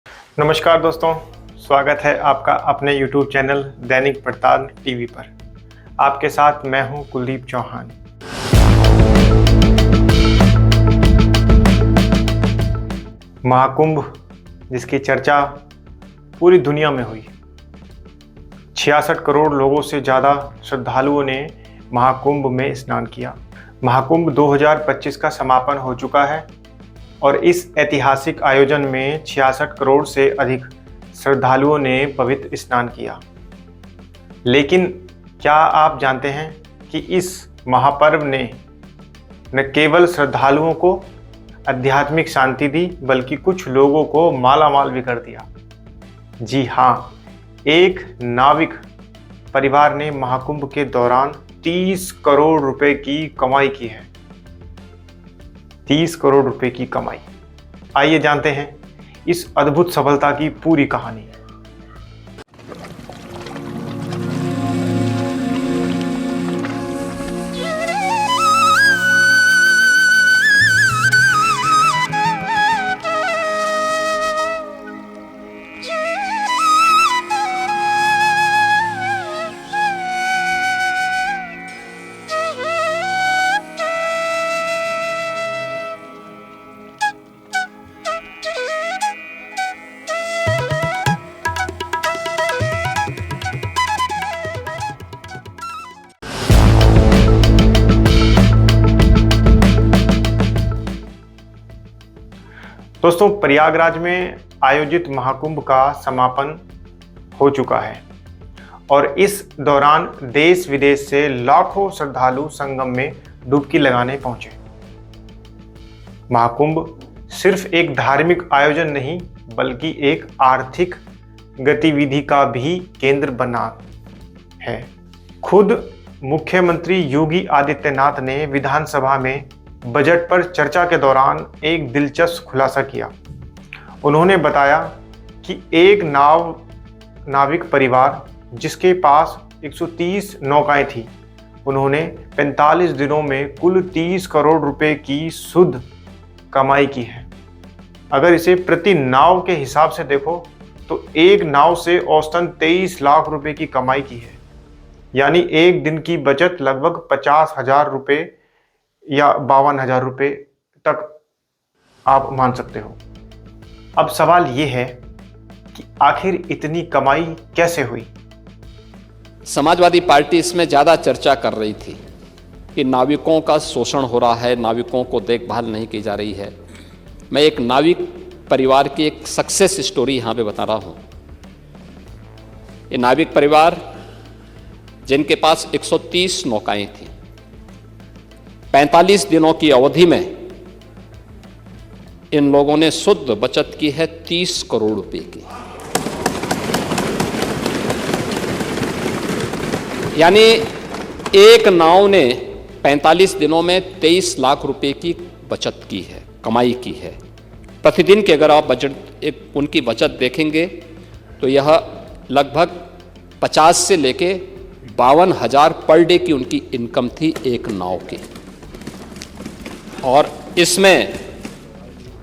नमस्कार दोस्तों, स्वागत है आपका अपने YouTube चैनल दैनिक पड़ताल टीवी पर। आपके साथ मैं हूं कुलदीप चौहान। महाकुंभ जिसकी चर्चा पूरी दुनिया में हुई, 66 करोड़ लोगों से ज़्यादा श्रद्धालुओं ने महाकुंभ में स्नान किया। महाकुंभ 2025 का समापन हो चुका है और इस ऐतिहासिक आयोजन में 66 करोड़ से अधिक श्रद्धालुओं ने पवित्र स्नान किया। लेकिन क्या आप जानते हैं कि इस महापर्व ने न केवल श्रद्धालुओं को आध्यात्मिक शांति दी, बल्कि कुछ लोगों को मालामाल भी कर दिया। जी हाँ, एक नाविक परिवार ने महाकुंभ के दौरान 30 करोड़ रुपए की कमाई की है। 30 करोड़ रुपए की कमाई। आइए जानते हैं इस अद्भुत सफलता की पूरी कहानी। दोस्तों, प्रयागराज में आयोजित महाकुंभ का समापन हो चुका है और इस दौरान देश विदेश से लाखों श्रद्धालु संगम में डुबकी लगाने पहुंचे। महाकुंभ सिर्फ एक धार्मिक आयोजन नहीं, बल्कि एक आर्थिक गतिविधि का भी केंद्र बना है। खुद मुख्यमंत्री योगी आदित्यनाथ ने विधानसभा में बजट पर चर्चा के दौरान एक दिलचस्प खुलासा किया। उन्होंने बताया कि एक नाविक परिवार जिसके पास 130 नौकाएं थी, उन्होंने 45 दिनों में कुल 30 करोड़ रुपए की शुद्ध कमाई की है। अगर इसे प्रति नाव के हिसाब से देखो तो एक नाव से औसतन 23 लाख रुपए की कमाई की है। यानी एक दिन की बचत लगभग 50,000 रुपये या 52,000 रुपये तक आप मान सकते हो। अब सवाल ये है कि आखिर इतनी कमाई कैसे हुई? समाजवादी पार्टी इसमें ज़्यादा चर्चा कर रही थी कि नाविकों का शोषण हो रहा है, नाविकों को देखभाल नहीं की जा रही है। मैं एक नाविक परिवार की एक सक्सेस स्टोरी यहाँ पे बता रहा हूँ। ये नाविक परिवार जिनके पास 130 नौकाएं थी, 45 दिनों की अवधि में इन लोगों ने शुद्ध बचत की है 30 करोड़ रुपए की। यानी एक नाव ने 45 दिनों में 23 लाख रुपए की बचत की है, कमाई की है। प्रतिदिन के अगर आप उनकी बचत देखेंगे तो यह लगभग 50 से लेके 52,000 पर डे की उनकी इनकम थी एक नाव की। और इसमें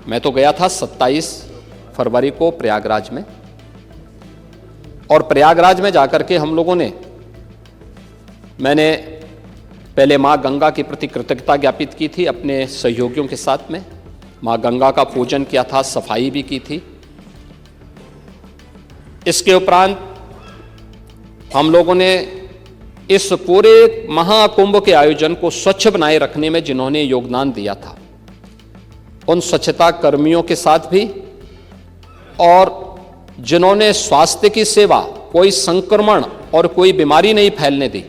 मैं तो गया था 27 फरवरी को प्रयागराज में, और प्रयागराज में जाकर के हम लोगों ने मैंने पहले माँ गंगा के प्रति कृतज्ञता ज्ञापित की थी अपने सहयोगियों के साथ में। माँ गंगा का पूजन किया था, सफाई भी की थी। इसके उपरांत हम लोगों ने इस पूरे महाकुंभ के आयोजन को स्वच्छ बनाए रखने में जिन्होंने योगदान दिया था, उन स्वच्छता कर्मियों के साथ भी, और जिन्होंने स्वास्थ्य की सेवा, कोई संक्रमण और कोई बीमारी नहीं फैलने दी,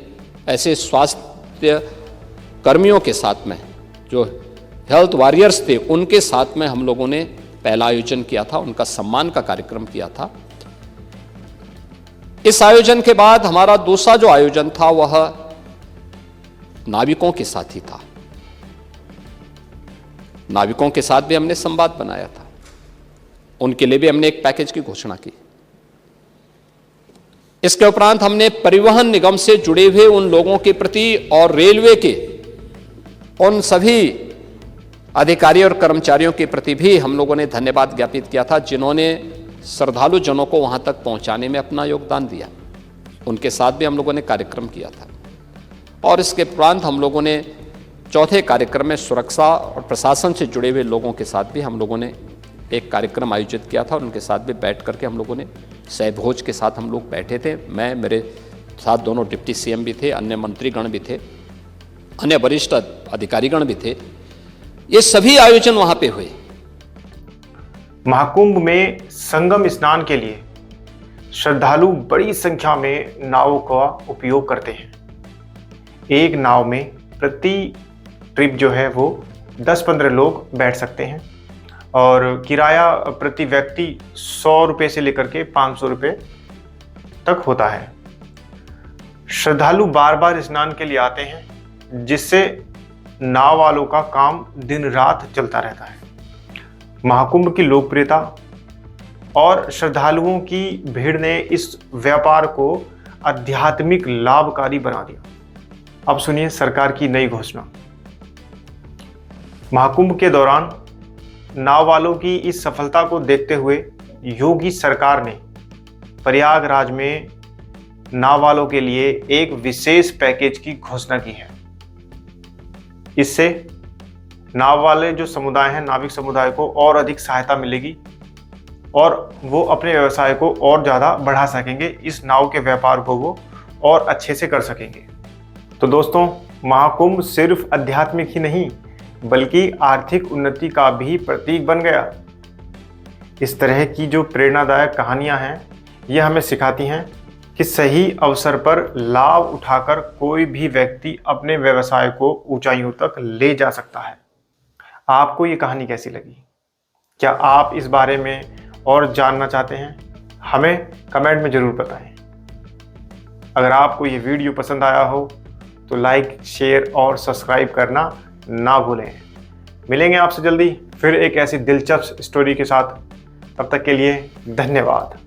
ऐसे स्वास्थ्य कर्मियों के साथ में, जो हेल्थ वॉरियर्स थे, उनके साथ में हम लोगों ने पहला आयोजन किया था, उनका सम्मान का कार्यक्रम किया था। इस आयोजन के बाद हमारा दूसरा जो आयोजन था वह नाविकों के साथ ही था। नाविकों के साथ भी हमने संवाद बनाया था, उनके लिए भी हमने एक पैकेज की घोषणा की। इसके उपरांत हमने परिवहन निगम से जुड़े हुए उन लोगों के प्रति और रेलवे के उन सभी अधिकारी और कर्मचारियों के प्रति भी हम लोगों ने धन्यवाद ज्ञापित किया था, जिन्होंने श्रद्धालु जनों को वहाँ तक पहुँचाने में अपना योगदान दिया। उनके साथ भी हम लोगों ने कार्यक्रम किया था। और इसके उपरांत हम लोगों ने चौथे कार्यक्रम में सुरक्षा और प्रशासन से जुड़े हुए लोगों के साथ भी हम लोगों ने एक कार्यक्रम आयोजित किया था और उनके साथ भी बैठ करके हम लोगों ने सहभोज के साथ हम लोग बैठे थे। मैं, मेरे साथ दोनों डिप्टी सीएम भी थे, अन्य मंत्रीगण भी थे, अन्य वरिष्ठ अधिकारीगण भी थे। ये सभी आयोजन वहाँ पे हुए। महाकुंभ में संगम स्नान के लिए श्रद्धालु बड़ी संख्या में नावों का उपयोग करते हैं। एक नाव में प्रति ट्रिप जो है वो 10-15 लोग बैठ सकते हैं और किराया प्रति व्यक्ति 100 रुपये से लेकर के 500 रुपये तक होता है। श्रद्धालु बार बार स्नान के लिए आते हैं, जिससे नाव वालों का काम दिन रात चलता रहता है। महाकुंभ की लोकप्रियता और श्रद्धालुओं की भीड़ ने इस व्यापार को आध्यात्मिक लाभकारी बना दिया। अब सुनिए सरकार की नई घोषणा। महाकुंभ के दौरान नाव वालों की इस सफलता को देखते हुए योगी सरकार ने प्रयागराज में नाव वालों के लिए एक विशेष पैकेज की घोषणा की है। इससे नाव वाले जो समुदाय हैं, नाविक समुदाय को और अधिक सहायता मिलेगी और वो अपने व्यवसाय को और ज़्यादा बढ़ा सकेंगे। इस नाव के व्यापार को वो और अच्छे से कर सकेंगे। तो दोस्तों, महाकुंभ सिर्फ आध्यात्मिक ही नहीं बल्कि आर्थिक उन्नति का भी प्रतीक बन गया। इस तरह की जो प्रेरणादायक कहानियां हैं, ये हमें सिखाती हैं कि सही अवसर पर लाभ उठाकर कोई भी व्यक्ति अपने व्यवसाय को ऊंचाइयों तक ले जा सकता है। आपको ये कहानी कैसी लगी? क्या आप इस बारे में और जानना चाहते हैं? हमें कमेंट में ज़रूर बताएं। अगर आपको ये वीडियो पसंद आया हो तो लाइक, शेयर और सब्सक्राइब करना ना भूलें। मिलेंगे आपसे जल्दी फिर एक ऐसी दिलचस्प स्टोरी के साथ। तब तक के लिए धन्यवाद।